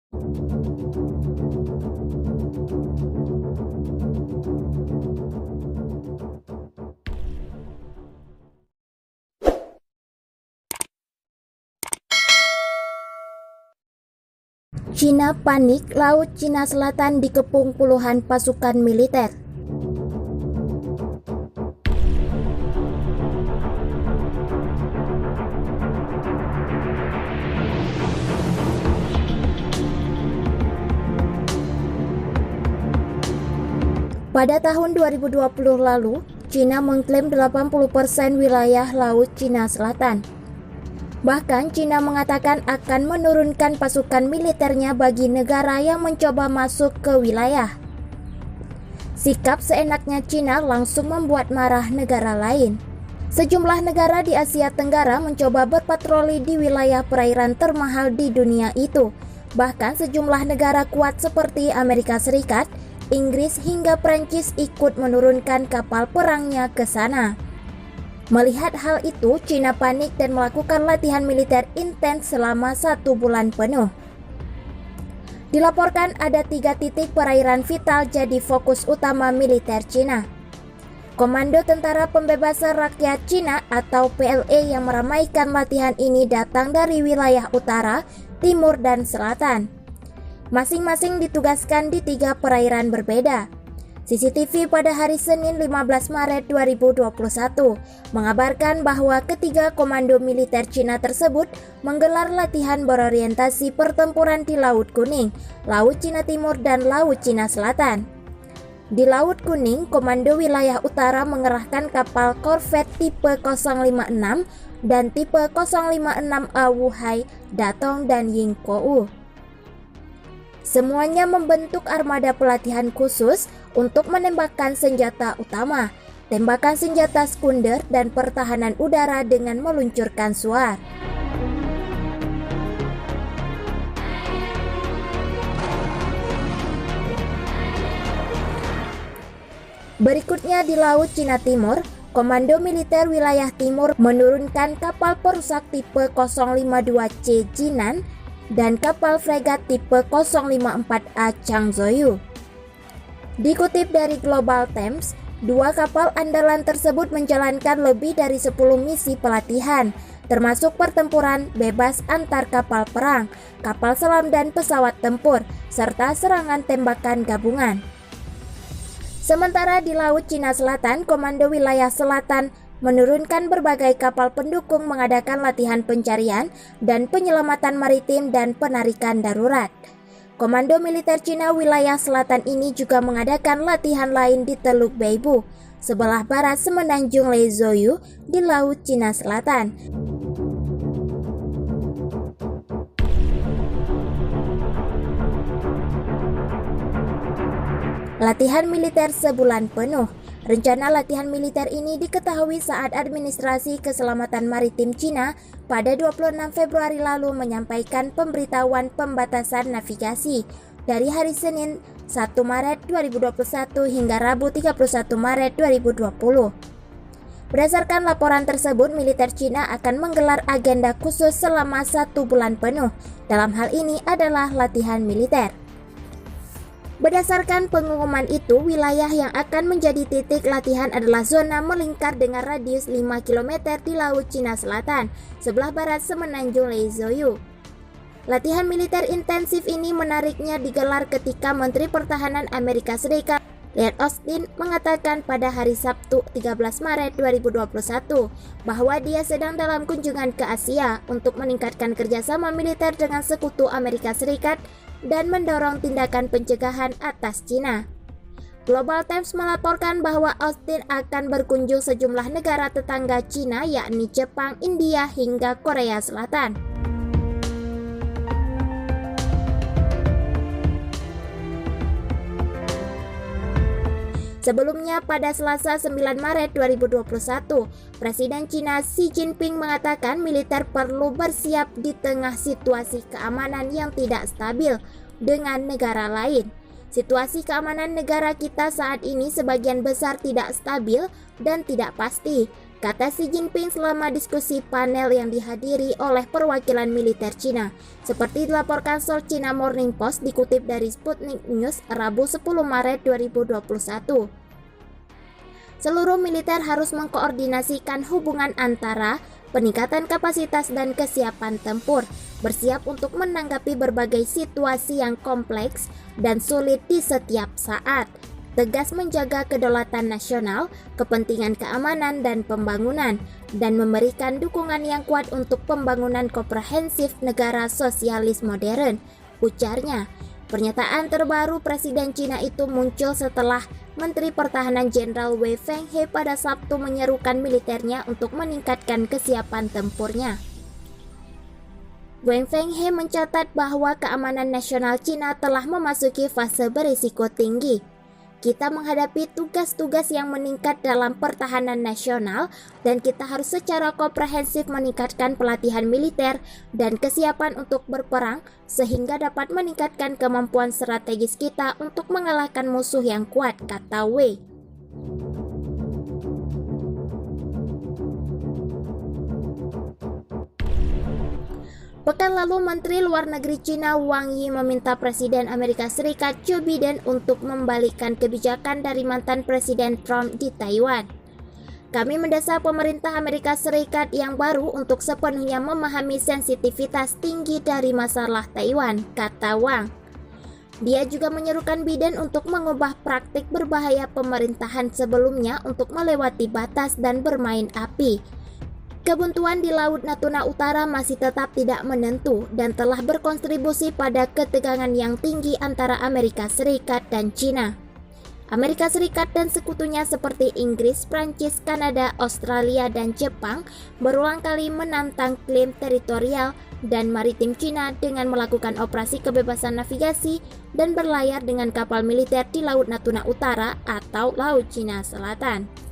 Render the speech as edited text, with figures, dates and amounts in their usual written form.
Cina panik, Laut Cina Selatan dikepung puluhan pasukan militer. Pada tahun 2020 lalu, Cina mengklaim 80% wilayah Laut Cina Selatan. Bahkan Cina mengatakan akan menurunkan pasukan militernya bagi negara yang mencoba masuk ke wilayah. Sikap seenaknya Cina langsung membuat marah negara lain. Sejumlah negara di Asia Tenggara mencoba berpatroli di wilayah perairan termahal di dunia itu. Bahkan sejumlah negara kuat seperti Amerika Serikat, Inggris hingga Prancis ikut menurunkan kapal perangnya ke sana. Melihat hal itu, Cina panik dan melakukan latihan militer intens selama 1 bulan penuh. Dilaporkan ada 3 titik perairan vital jadi fokus utama militer Cina. Komando Tentara Pembebasan Rakyat Cina atau PLA yang meramaikan latihan ini datang dari wilayah utara, timur, dan selatan. Masing-masing ditugaskan di 3 perairan berbeda. CCTV pada hari Senin 15 Maret 2021 mengabarkan bahwa ketiga komando militer Cina tersebut menggelar latihan berorientasi pertempuran di Laut Kuning, Laut Cina Timur, dan Laut Cina Selatan. Di Laut Kuning, Komando Wilayah Utara mengerahkan kapal korvet tipe 056 dan tipe 056A Wuhai, Datong, dan Yingkou. Semuanya membentuk armada pelatihan khusus untuk menembakkan senjata utama, tembakan senjata sekunder, dan pertahanan udara dengan meluncurkan suar. Berikutnya di Laut Cina Timur, Komando Militer Wilayah Timur menurunkan kapal perusak tipe 052C Jinan dan kapal fregat tipe 054A Changzhou. Dikutip dari Global Times, 2 kapal andalan tersebut menjalankan lebih dari 10 misi pelatihan, termasuk pertempuran bebas antar kapal perang, kapal selam dan pesawat tempur, serta serangan tembakan gabungan. Sementara di Laut Cina Selatan, Komando Wilayah Selatan menurunkan berbagai kapal pendukung mengadakan latihan pencarian dan penyelamatan maritim dan penarikan darurat. Komando Militer Cina Wilayah Selatan ini juga mengadakan latihan lain di Teluk Beibu, sebelah barat semenanjung Leizhou di Laut Cina Selatan. Latihan militer sebulan penuh. Rencana latihan militer ini diketahui saat Administrasi Keselamatan Maritim Cina pada 26 Februari lalu menyampaikan pemberitahuan pembatasan navigasi dari hari Senin 1 Maret 2021 hingga Rabu 31 Maret 2020. Berdasarkan laporan tersebut, militer Cina akan menggelar agenda khusus selama 1 bulan penuh. Dalam hal ini adalah latihan militer. Berdasarkan pengumuman itu, wilayah yang akan menjadi titik latihan adalah zona melingkar dengan radius 5 km di Laut Cina Selatan, sebelah barat semenanjung Leizhou. Latihan militer intensif ini menariknya digelar ketika Menteri Pertahanan Amerika Serikat Lloyd Austin mengatakan pada hari Sabtu 13 Maret 2021 bahwa dia sedang dalam kunjungan ke Asia untuk meningkatkan kerjasama militer dengan sekutu Amerika Serikat dan mendorong tindakan pencegahan atas Cina. Global Times melaporkan bahwa Austin akan berkunjung sejumlah negara tetangga Cina yakni Jepang, India, hingga Korea Selatan. Sebelumnya pada Selasa 9 Maret 2021, Presiden Cina Xi Jinping mengatakan militer perlu bersiap di tengah situasi keamanan yang tidak stabil dengan negara lain. Situasi keamanan negara kita saat ini sebagian besar tidak stabil dan tidak pasti, kata Xi Jinping selama diskusi panel yang dihadiri oleh perwakilan militer Cina. Seperti dilaporkan Seoul China Morning Post dikutip dari Sputnik News Rabu 10 Maret 2021. Seluruh militer harus mengkoordinasikan hubungan antara peningkatan kapasitas dan kesiapan tempur, bersiap untuk menanggapi berbagai situasi yang kompleks dan sulit di setiap saat, tegas menjaga kedaulatan nasional, kepentingan keamanan dan pembangunan, dan memberikan dukungan yang kuat untuk pembangunan komprehensif negara sosialis modern, ujarnya. Pernyataan terbaru Presiden Cina itu muncul setelah Menteri Pertahanan Jenderal Wei Fenghe pada Sabtu menyerukan militernya untuk meningkatkan kesiapan tempurnya. Wei Fenghe mencatat bahwa keamanan nasional Cina telah memasuki fase berisiko tinggi. Kita menghadapi tugas-tugas yang meningkat dalam pertahanan nasional dan kita harus secara komprehensif meningkatkan pelatihan militer dan kesiapan untuk berperang sehingga dapat meningkatkan kemampuan strategis kita untuk mengalahkan musuh yang kuat, kata Wei. Pekan lalu, Menteri Luar Negeri Cina Wang Yi meminta Presiden Amerika Serikat Joe Biden untuk membalikkan kebijakan dari mantan Presiden Trump di Taiwan. Kami mendesak pemerintah Amerika Serikat yang baru untuk sepenuhnya memahami sensitivitas tinggi dari masalah Taiwan, kata Wang. Dia juga menyerukan Biden untuk mengubah praktik berbahaya pemerintahan sebelumnya untuk melewati batas dan bermain api. Kebuntuan di Laut Natuna Utara masih tetap tidak menentu dan telah berkontribusi pada ketegangan yang tinggi antara Amerika Serikat dan China. Amerika Serikat dan sekutunya seperti Inggris, Prancis, Kanada, Australia, dan Jepang berulang kali menantang klaim teritorial dan maritim China dengan melakukan operasi kebebasan navigasi dan berlayar dengan kapal militer di Laut Natuna Utara atau Laut Cina Selatan.